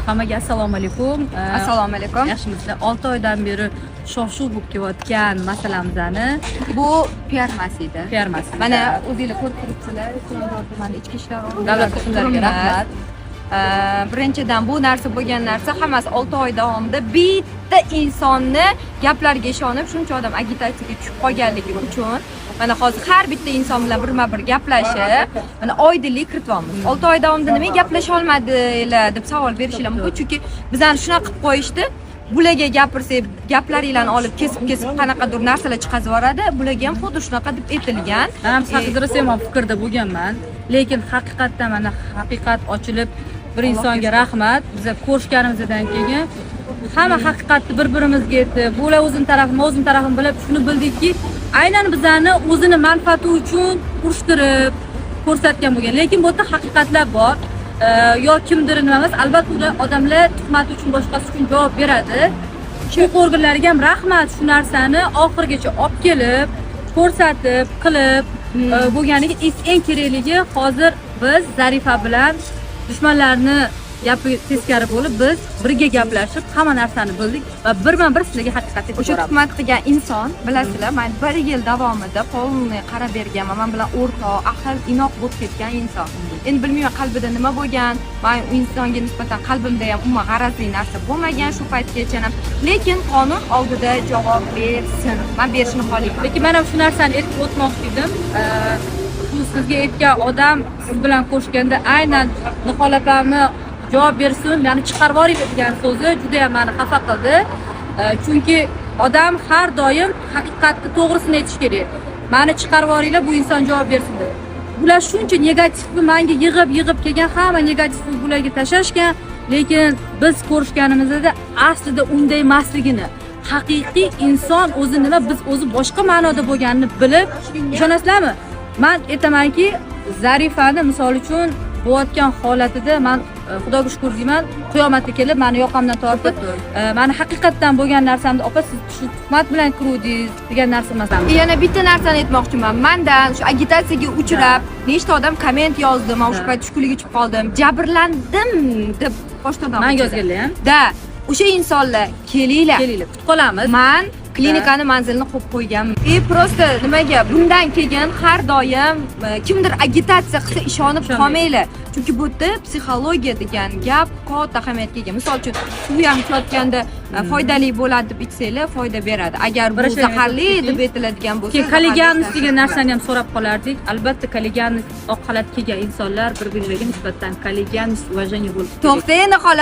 Hammaga assalomu alaykum. Assalomu alaykum. Yaxshimisizlar? 6 oydan beri shov-shuv bo'lib kelayotgan masalamizni Bu fermasi edi. fermasi. Mana o'zingizlar ko'rib turibsizlar, mana ichki ishlar davlat xodimlariga rahmat. Birinchidan bu narsa bo'lgan narsa hammasi 6 oy davomida bitta insonni gaplariga ishonib shuncha odam agitatsiyaga tushib qolganligi uchun mana hozir har bitta inson bilan birma-bir gaplashib, mana oydinlik kirityapmiz. 6 oy davomida nimaga gaplasha olmadinglar deb savol berishinglar mumkin, chunki bizani shunaqa qilib qo'yishdi. Bularga gapirsak, gaplaringlarni olib kesib qanaqadir narsalar chiqazib yuboradi. Bularga ham xuddi shunaqa deb aytilgan. Men ham haqida ham fikrda bo'lganman, lekin haqiqatdan mana haqiqat ochilib bir insonga rahmat. Biz ko'rishganimizdan keyin hamma haqiqatni bir-birimizga aytib, bular o'zim tarafim bilib, shuni bildikki, aynan bizani o'zini manfaati uchun urishtirib ko'rsatgan bo'lgan. Lekin bu yerda haqiqatlar bor. Yo kimdir nima emas, albatta ular odamlar tuhmat uchun boshqasi uchun javob beradi. Huquq organlariga ham rahmat, shu narsani oxirigacha olib kelib, ko'rsatib, qilib bo'lganiga eng kerakligi hozir biz Zarifa bilan dushmanlarni gapi teskari bo'lib biz birga gaplashib hamma narsani bildik va birma-bir sizlarga haqiqatni O'sha tuhmat qilgan inson, bilasizlar, men 1 yil davomida polni qarab bergan, men bilan o'rtoq, ahil, inoq bo'lib ketgan inson. Endi bilmayman qalbida nima bo'lgan, men u insonga nisbatan qalbimda ham umuman g'arazli narsa bo'lmagan shu paytgacha ham. Lekin qonun oldida javob bersin. Men berishni xohlayman. Lekin men ham shu narsani aytib o'tmoqchi edim. Bu sizga aytgan odam siz bilan ko'rishganda aynan holatlarni javob bersin, ya'ni chiqarib yuboring degan so'zi juda ham meni xafa qildi. Chunki odam har doim haqiqatni, to'g'risini aytish kerak. Meni chiqarib yuboringlar, bu inson javob bersin dedi. Bular shuncha negativni menga yig'ib kelgan, hamma negativni bularga tashashgan, lekin biz ko'rishganimizda aslida unday emasligini, haqiqiy inson o'zi nima, biz o'zi boshqa ma'noda bo'lganini bilib, ishonasizlarmi? Men aytamanki, Zarifani misol uchun bo'layotgan holatida men Xudoga shukr deyman, qiyomatga kelib meni yoqamdan tortib, meni haqiqatdan bo'lgan narsamni opa siz shu tuhmat bilan kiruvdingiz degan narsa emas. Yana bitta narsani aytmoqchiman. Mendan shu agitatsiyaga uchrab, nechta odam komment yozdi, men o'sha payt tushkunlikka tushib qoldim. Jabrlandim deb pochtadan Men yozganlar ham. Da, o'sha insonlar kelinglar. Kutib qolamiz. Men klinikani manzilini qo'yib qo'yganman. Prosta nimaga bundan keyin har doim kimdir agitatsiya qilsa ishonib qolmanglar. Chunki bu yerda psixologiya degan gap katta ahamiyatga ega. Misol uchun, suv ham ichayotganda foydali bo'ladi deb ichsanglar, foyda beradi. Agar bu zaharli deb aytiladigan bo'lsa, kollegialnost degan narsani ham so'rab qolardik. Albatta kollegialnost oq xalat kiygan insonlar bir-biriga nisbatan kollegialnost уважение bo'lib. To'xtang endi xola